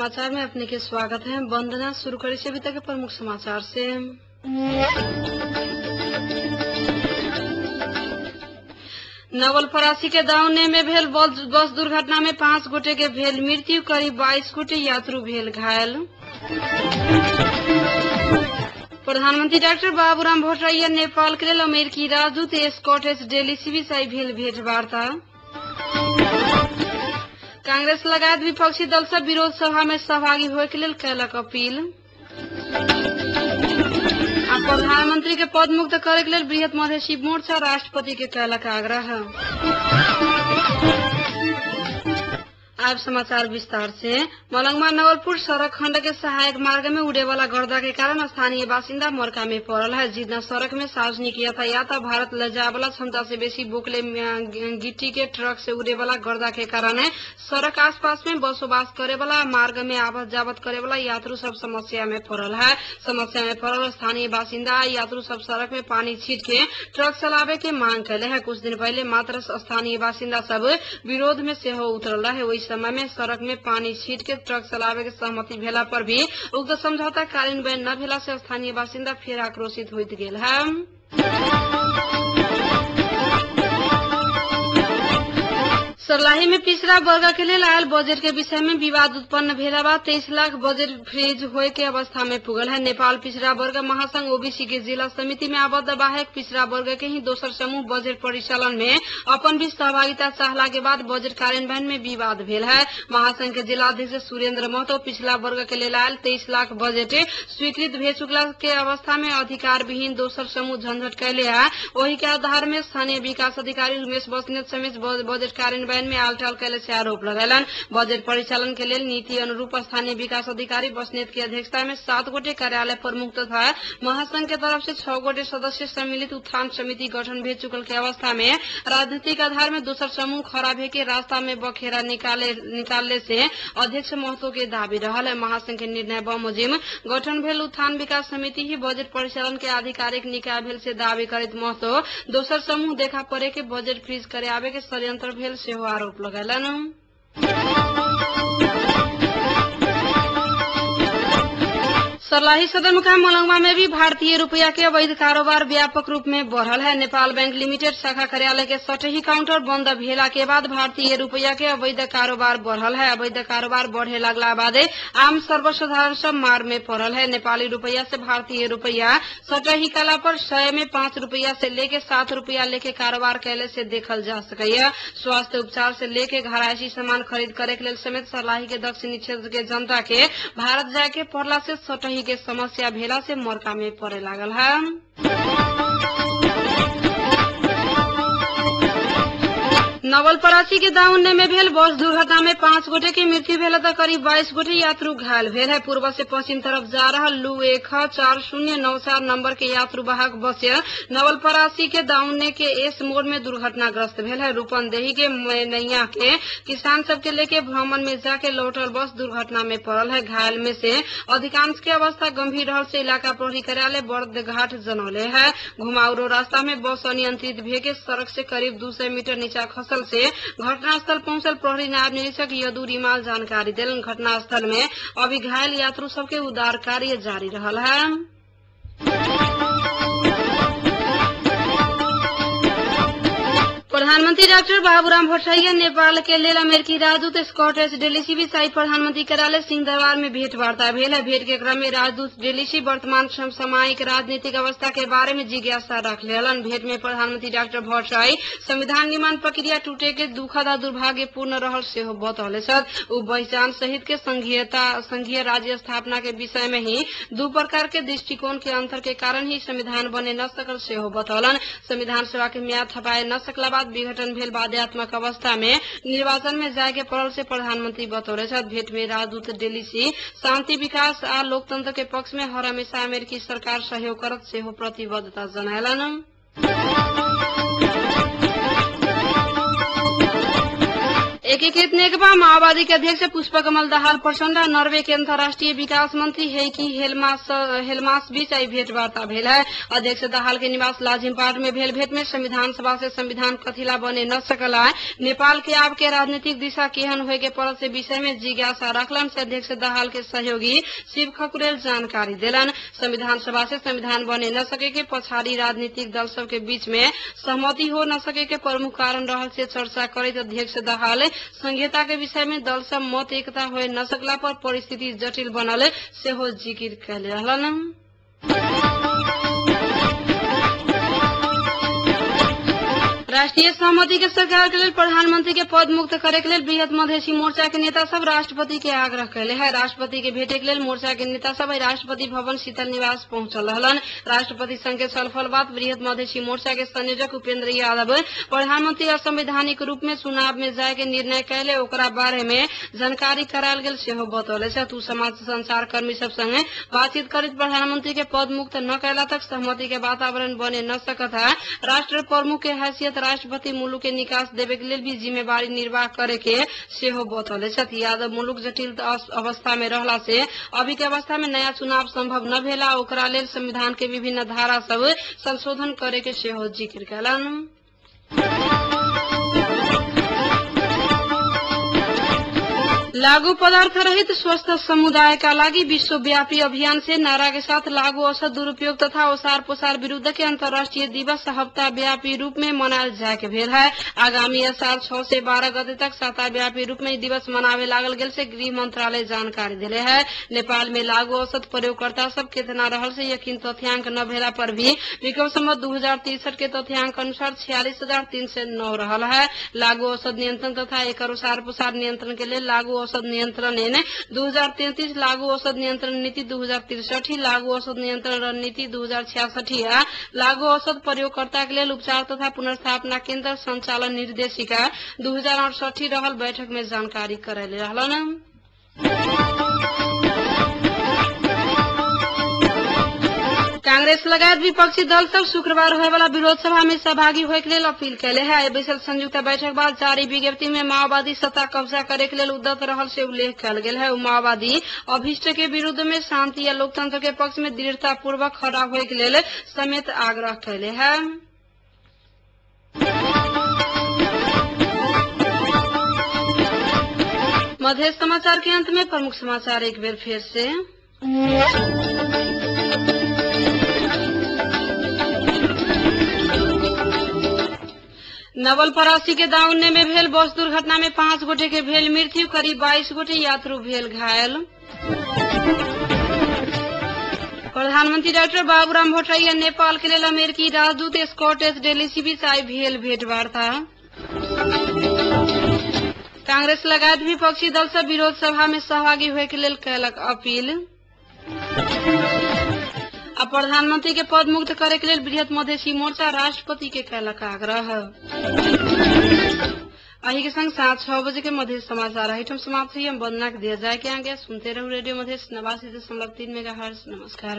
समाचार में अपने के स्वागत है। वंदना शुरू करी से अभी तक के प्रमुख समाचार से। नवलपरासी के दाउने में भेल बस दुर्घटना में 5 गोटे के भेल मृत्यु, करीब 22 गोटे यात्रु भेल घायल। प्रधानमंत्री डाक्टर बाबूराम भट्टराई नेपाल के लिए अमेरिकी राजदूत स्कॉट डेलिसी आई भेल भेंटवार्ता। कांग्रेस लगायत विपक्षी दल सब विरोध सभा में सहभागी होए के लिए कयलक अपील। प्रधानमंत्री के पद मुक्त करे के लिए बृहत मधेसी मोर्चा राष्ट्रपति के कयलक आग्रह। अब समाचार विस्तार से। मलंगवा नवलपुर सड़क खंड के सहायक मार्ग में उड़े वाला गर्दा के कारण स्थानीय बासिंदा मरका में पड़ल है। जितना सड़क में सार्वजनिक यातायात भारत ले जाए वाला क्षमता से बेसी बोकले गिट्टी के ट्रक से उड़े वाला गर्दा के कारण सड़क आसपास में बसोबास करे वाला मार्ग में आवत जावत करे वाला यात्रु सब समस्या में पड़ल है। समस्या में पड़ल स्थानीय बासिंदा यात्रु सब सड़क में पानी छीट के ट्रक चलावे के मांग कैले है। कुछ दिन पहले मात्र स्थानीय बासिंदा सब विरोध में सेहो उतरल है। वही समय में सड़क में पानी छीट के ट्रक चलावे के सहमति भेला पर भी उक्त समझौता कार्यान्वयन न भेला से स्थानीय बासिंदा फिर आक्रोशित होइत गेल है। सर्लाही में पिछड़ा वर्ग के लिए आयल बजट के विषय में विवाद उत्पन्न भेला बाद 23 लाख बजट फ्रीज होए के अवस्था में पुगल है। नेपाल पिछड़ा वर्ग महासंघ ओबीसी के जिला समिति में आबद्ध बाहेक पिछड़ा वर्ग के ही दोसर समूह बजट परिचालन में अपन भी सहभागिता चाहला के बाद बजट कार्यान्वयन में विवाद भेल है। महासंघ के जिला अध्यक्ष सुरेंद्र महतो पिछड़ा वर्ग के लिए आयल 23 लाख बजट स्वीकृत भे चुकला के अवस्था में अधिकार विहीन दोसर समूह झंझट कैले है। वही के आधार में स्थानीय विकास अधिकारी उमेश बस्नेत समेत बजट कार्यान्वयन में आलटाल कैले से आरोप लगैलन। बजट परिचालन के लिए नीति अनुरूप स्थानीय विकास अधिकारी बस्नेत की अध्यक्षता में 7 गोटे कार्यालय प्रमुख तथा महासंघ के तरफ से 6 गोटे सदस्य सम्मिलित उत्थान समिति गठन भेज चुकल के अवस्था में राजनीतिक आधार में दूसर समूह खड़ा भे के रास्ता में बखेरा निकालने से अध्यक्ष महतो के दावी रहल है। महासंघ के निर्णय बमोजिम गठन भेल उत्थान विकास समिति ही बजट परिचालन के आधिकारिक निकाय भेल से दावी करित महतो दोसर समूह देखा पड़े के बजट फ्रीज करे आवे के षड्यंत्र भेल से आरोप लगैलन। सर्लाही सदरमुकाम मलंगवा में भी भारतीय रुपया के अवैध कारोबार व्यापक रूप में बढ़ल है। नेपाल बैंक लिमिटेड शाखा कार्यालय के 60 काउंटर बंद भेला के बाद भारतीय रुपया के अवैध कारोबार बढ़ल है। अवैध कारोबार बढ़े लगला बाद आम सर्वसाधारण सब मार में पड़ल है। नेपाली रुपया से भारतीय रुपया 60 कला पर 100 में 5 रुपया से लेके 7 रुपया लेके कारोबार कैले से देखल जा सके। स्वास्थ्य उपचार से लेके घरायसी सामान खरीद करे के लिए समेत सर्लाही के दक्षिणी क्षेत्र के जनता के भारत जाए के पड़ला से 60 के समस्या भेला से मरका में पड़े लागल है। नवलपरासी के दाउन्ने में भेल बस दुर्घटना में 5 गोटे की मृत्यु भेल तो करीब 22 गोटे यात्रु घायल भेल है। पूर्व से पश्चिम तरफ जा रहा लू 14094 नंबर के यात्रु वाहक बस नवलपरासी के दाउन्ने के एस मोड़ में दुर्घटनाग्रस्त भेल है। रूपनदेही के मैनैया के किसान सबके लेके भ्रमण में जाके लौटल बस दुर्घटना में पड़ल है। घायल में से अधिकांश के अवस्था गंभीर रहल से इलाका प्रहरी कार्यालय बर्दघाट जनौले है। घुमाउरो रास्ता में बस अनियंत्रित भे के सड़क से करीब 200 मीटर नीचा खसल से घटनास्थल पहुंचल प्रहरी नायब निरीक्षक यदु रिमाल जानकारी देलन। घटनास्थल में अभी घायल यात्रु सबके उद्धार कार्य जारी रहल है। प्रधानमंत्री डॉक्टर बाबूराम भट्टराई नेपाल के लिए अमेरिकी राजदूत स्कॉट डेलिसी आई प्रधानमंत्री कार्यालय सिंह दरबार में भेंटवार्ता भेल है। भेंट के क्रम में राजदूत डेलिसी वर्तमान समसामयिक राजनीतिक अवस्था के बारे में जिज्ञासा रख लेलन। भेंट में प्रधानमंत्री डॉक्टर भट्टराई संविधान निर्माण प्रक्रिया टूटे के दुखद और दुर्भाग्यपूर्ण रहल से बतौले। उ पहचान सहित के संघीय राज्य स्थापना के विषय में ही 2 प्रकार के दृष्टिकोण के अंतर के कारण ही संविधान बने न सकल से बतौलन। संविधान सभा के म्याद थपाए न सकला बाद विघटन भेल बाध्यात्मक अवस्था में निर्वाचन में जाए के पड़ल से प्रधानमंत्री बतौले। भेंट में राजदूत डेलिसी शांति विकास आ लोकतंत्र के पक्ष में हर हमेशा अमेरिकी सरकार सहयोग करत से प्रतिबद्धता जनायलन। एकीकृत नेकपा माओवादी के अध्यक्ष पुष्पकमल दाहाल प्रचण्ड नर्वे के अंतर्राष्ट्रीय विकास मंत्री हेकी हेलमास बीच आई भेंटवार्ता भेल है। अध्यक्ष दाहाल के निवास लाजिमपाट में भेल भेंट में संविधान सभा से संविधान कथिला बने न सकला, नेपाल के आब के राजनीतिक दिशा केहन होय के पड़ल से विषय में जिज्ञासा रखलन से अध्यक्ष दाहाल के सहयोगी शिव खकुरेल जानकारी देलन। संविधान सभा से संविधान बने न सके के पछाड़ी राजनीतिक दल सब के बीच में सहमति हो न सके के प्रमुख कारण रहल से चर्चा करैत अध्यक्ष दाहाल संहिता के विषय में दल सब मत एकता होय न सकला पर परिस्थिति जटिल बनल सेहो जिकिर कैले रहलन। राष्ट्रीय सहमति के सरकार के लिए प्रधानमंत्री के पद मुक्त करे के लिए बृहत मधेसी मोर्चा के नेता सब राष्ट्रपति के आग्रह कैले है। राष्ट्रपति के भेटे के लिए मोर्चा के नेता सब राष्ट्रपति भवन शीतल निवास पहुंचल रहलन। राष्ट्रपति संग के छलफल बाद बृहत मधेसी मोर्चा के संयोजक उपेंद्र यादव प्रधानमंत्री असंवैधानिक रूप में चुनाव में जाए के निर्णय कैले ओकरा बारे में जानकारी करायल गेल सेहो बतौले छै। तू समाज संचार कर्मी सब संगे बातचीत करित प्रधानमंत्री के पद मुक्त न कैला तक सहमति के वातावरण बने न सकत है। राष्ट्र प्रमुख के हैसियत राष्ट्रपति मुलुक के निकास देवे के लिए भी जिम्मेवारी निर्वाह करे के सेहो बतौले छथि। यादव मुलुक जटिल अवस्था में रहला से अभी के अवस्था में नया चुनाव संभव न भेला ओकरा लेल संविधान के विभिन्न धारा सब संशोधन करे के सेहो जिक्र कैलन। लागू पदार्थ रहित स्वस्थ समुदाय का लागि विश्वव्यापी अभियान से नारा के साथ लागू औषध दुरुपयोग तथा ओसार पोसार विरुद्ध के अंतर्राष्ट्रीय दिवस हफ्ता व्यापी रूप में मनायल जाए के भेल है। आगामी असार 6 से 12 गते तक सप्ताह व्यापी रूप में दिवस मनावे लागल गेल से गृह मंत्रालय जानकारी दिले है। नेपाल में लागू औषध प्रयोगकर्ता सब कितना रहल से यकीन तथ्यांक न भेला पर भी विक्रम संवत 2063 के तथ्यांक अनुसार 46,309 रहल है। लागू औषध नियंत्रण तथा एकर ओसार पोसार नियंत्रण के लिए लागू औषध नियंत्रण 2033, लागू औषध नियंत्रण नीति 2063, लागू औषध नियंत्रण रणनीति 2066 या लागू औषध प्रयोगकर्ता के लिए उपचार तथा पुनर्स्थापना केंद्र संचालन निर्देशिका 2068 रहल बैठक में जानकारी करैले रहलन। कांग्रेस लगायत विपक्षी दल सब शुक्रवार होय वाला विरोध सभा में सहभागी होय के लिए अपील कैले है। बैसल संयुक्त बैठक बाद जारी विज्ञप्ति में माओवादी सत्ता कब्जा करे के लिए उद्यत रहल से उल्लेख कल गेल है। माओवादी अभिष्ट के विरुद्ध में शांति या लोकतंत्र के पक्ष में दृढ़ता पूर्वक खड़ा होय के लिए समेत आग्रह कैले है। मध्य समाचार के अंत में प्रमुख समाचार एक बार फिर से। नवलपरासी के दाउन्ने में भेल बस दुर्घटना में 5 गोटे के भेल मृत्यु, करीब 22 गोटे यात्रु भेल घायल। प्रधानमंत्री डॉक्टर बाबूराम भट्टराई नेपाल के लिए अमेरिकी राजदूत स्कॉट डेलिसी बीच आई भेल भेंटवार्ता। कांग्रेस लगायत विपक्षी दल सब विरोध सभा में सहभागी होय के लेल कयलक अपील। अब प्रधानमंत्री के पद मुक्त करे के लिए बृहत मधेसी मोर्चा राष्ट्रपति के कयलक आग्रह। अही के संग 6 बजे के मधेश समाचार आइटम समाप्त हुई। हम वंदना के दिया जाए के आगे सुनते रहो रेडियो मधेश 89.3 मेगाहर्ट्ज। नमस्कार।